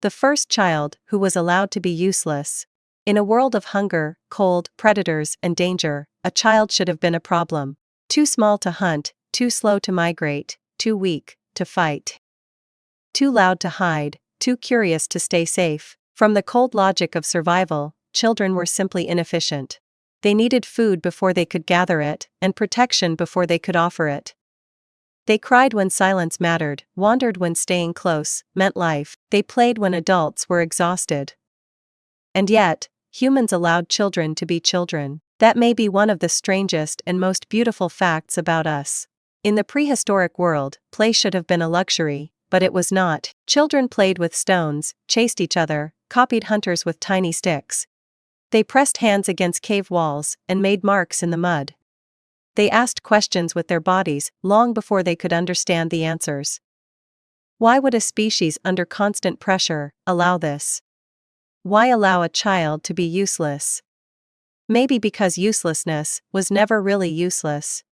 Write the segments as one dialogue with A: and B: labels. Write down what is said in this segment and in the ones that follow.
A: The first child who was allowed to be useless. In a world of hunger, cold, predators, and danger, a child should have been a problem. Too small to hunt, too slow to migrate, too weak to fight. Too loud to hide, too curious to stay safe. From the cold logic of survival, children were simply inefficient. They needed food before they could gather it, and protection before they could offer it. They cried when silence mattered, wandered when staying close meant life. They played when adults were exhausted. And yet, humans allowed children to be children. That may be one of the strangest and most beautiful facts about us. In the prehistoric world, play should have been a luxury, but it was not. Children played with stones, chased each other, copied hunters with tiny sticks. They pressed hands against cave walls and made marks in the mud. They asked questions with their bodies long before they could understand the answers. Why would a species under constant pressure allow this? Why allow a child to be useless? Maybe because uselessness was never really useless.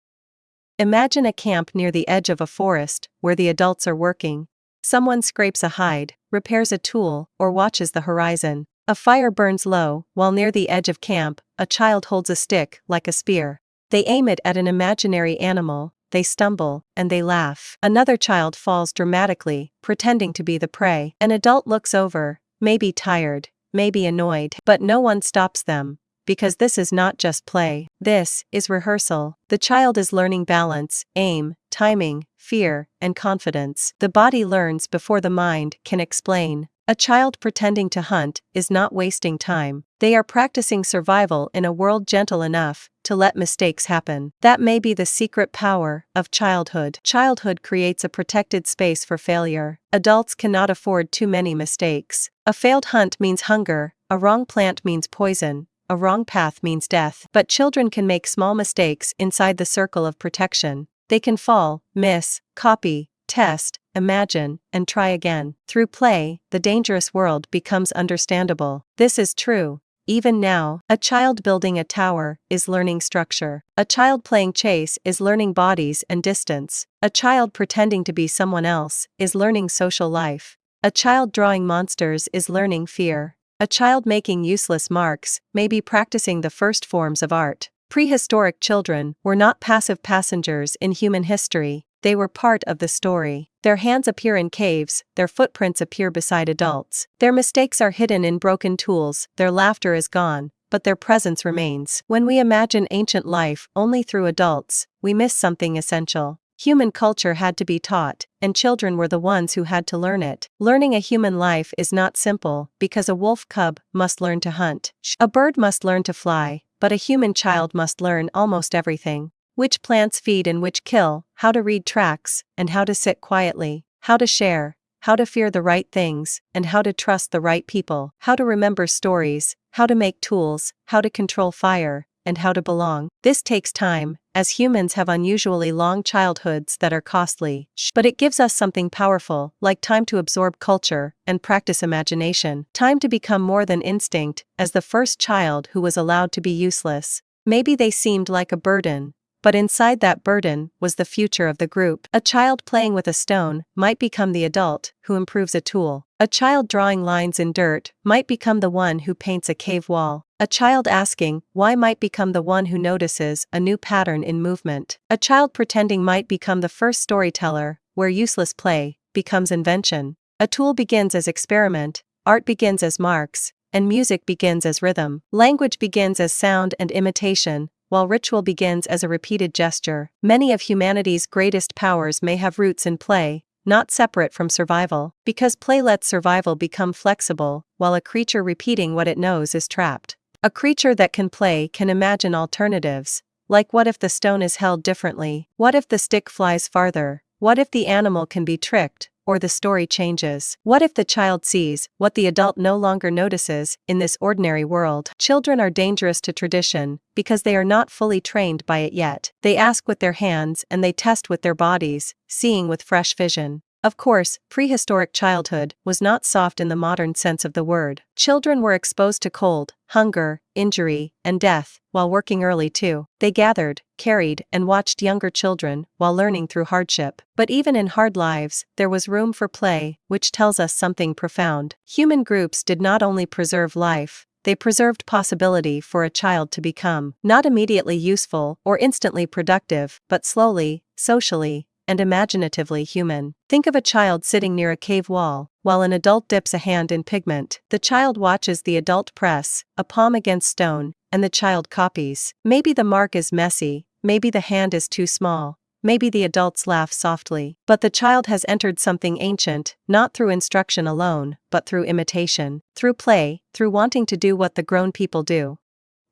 A: Imagine a camp near the edge of a forest where the adults are working. Someone scrapes a hide, repairs a tool, or watches the horizon. A fire burns low, while near the edge of camp, a child holds a stick like a spear. They aim it at an imaginary animal, they stumble, and they laugh. Another child falls dramatically, pretending to be the prey. An adult looks over, maybe tired, maybe annoyed, but no one stops them. Because this is not just play, this is rehearsal. The child is learning balance, aim, timing, fear, and confidence. The body learns before the mind can explain. A child pretending to hunt is not wasting time. They are practicing survival in a world gentle enough to let mistakes happen. That may be the secret power of childhood. Childhood creates a protected space for failure. Adults cannot afford too many mistakes. A failed hunt means hunger, a wrong plant means poison. A wrong path means death. But children can make small mistakes inside the circle of protection. They can fall, miss, copy, test, imagine, and try again. Through play, the dangerous world becomes understandable. This is true. Even now, a child building a tower is learning structure. A child playing chase is learning bodies and distance. A child pretending to be someone else is learning social life. A child drawing monsters is learning fear. A child making useless marks may be practicing the first forms of art. Prehistoric children were not passive passengers in human history, they were part of the story. Their hands appear in caves, their footprints appear beside adults. Their mistakes are hidden in broken tools, their laughter is gone, but their presence remains. When we imagine ancient life only through adults, we miss something essential. Human culture had to be taught, and children were the ones who had to learn it. Learning a human life is not simple, because a wolf cub must learn to hunt. A bird must learn to fly, but a human child must learn almost everything. Which plants feed and which kill, how to read tracks, and how to sit quietly, how to share, how to fear the right things, and how to trust the right people, how to remember stories, how to make tools, how to control fire, and how to belong. This takes time, as humans have unusually long childhoods that are costly. But it gives us something powerful, like time to absorb culture and practice imagination. Time to become more than instinct, as the first child who was allowed to be useless. Maybe they seemed like a burden, but inside that burden was the future of the group. A child playing with a stone might become the adult who improves a tool. A child drawing lines in dirt might become the one who paints a cave wall. A child asking why might become the one who notices a new pattern in movement. A child pretending might become the first storyteller, where useless play becomes invention. A tool begins as experiment, art begins as marks, and music begins as rhythm. Language begins as sound and imitation, while ritual begins as a repeated gesture. Many of humanity's greatest powers may have roots in play, not separate from survival, because play lets survival become flexible, while a creature repeating what it knows is trapped. A creature that can play can imagine alternatives, like what if the stone is held differently, what if the stick flies farther, what if the animal can be tricked, or the story changes. What if the child sees what the adult no longer notices in this ordinary world? Children are dangerous to tradition because they are not fully trained by it yet. They ask with their hands and they test with their bodies, seeing with fresh vision. Of course, prehistoric childhood was not soft in the modern sense of the word. Children were exposed to cold, hunger, injury, and death, while working early too. They gathered, carried, and watched younger children while learning through hardship. But even in hard lives, there was room for play, which tells us something profound. Human groups did not only preserve life, they preserved possibility for a child to become not immediately useful or instantly productive, but slowly, socially, and imaginatively human. Think of a child sitting near a cave wall, while an adult dips a hand in pigment. The child watches the adult press a palm against stone, and the child copies. Maybe the mark is messy, maybe the hand is too small, maybe the adults laugh softly. But the child has entered something ancient, not through instruction alone, but through imitation, through play, through wanting to do what the grown people do.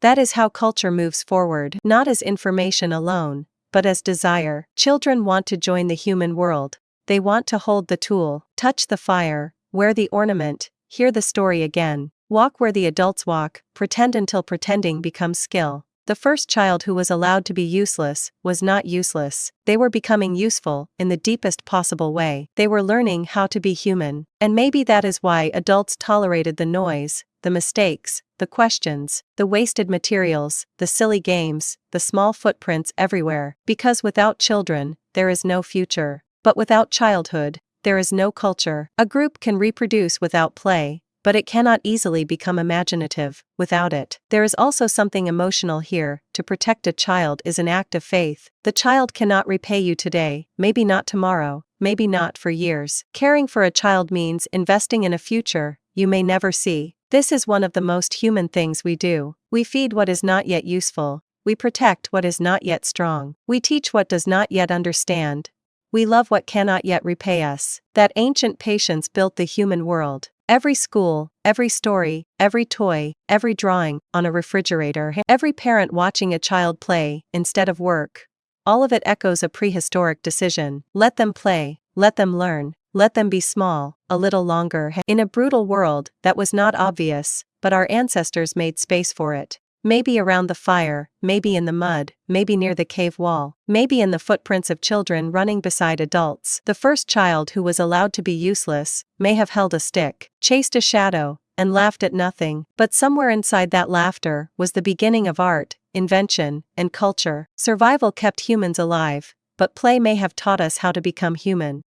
A: That is how culture moves forward, not as information alone, but as desire. Children want to join the human world. They want to hold the tool, touch the fire, wear the ornament, hear the story again, walk where the adults walk, pretend until pretending becomes skill. The first child who was allowed to be useless was not useless. They were becoming useful in the deepest possible way. They were learning how to be human. And maybe that is why adults tolerated the noise, the mistakes, the questions, the wasted materials, the silly games, the small footprints everywhere. Because without children, there is no future. But without childhood, there is no culture. A group can reproduce without play, but it cannot easily become imaginative without it. There is also something emotional here. To protect a child is an act of faith. The child cannot repay you today, maybe not tomorrow, maybe not for years. Caring for a child means investing in a future you may never see. This is one of the most human things we do. We feed what is not yet useful. We protect what is not yet strong. We teach what does not yet understand. We love what cannot yet repay us. That ancient patience built the human world. Every school, every story, every toy, every drawing on a refrigerator, every parent watching a child play instead of work. All of it echoes a prehistoric decision. Let them play, let them learn, let them be small, a little longer. In a brutal world that was not obvious, but our ancestors made space for it. Maybe around the fire, maybe in the mud, maybe near the cave wall, maybe in the footprints of children running beside adults. The first child who was allowed to be useless may have held a stick, chased a shadow, and laughed at nothing, but somewhere inside that laughter was the beginning of art, invention, and culture. Survival kept humans alive, but play may have taught us how to become human.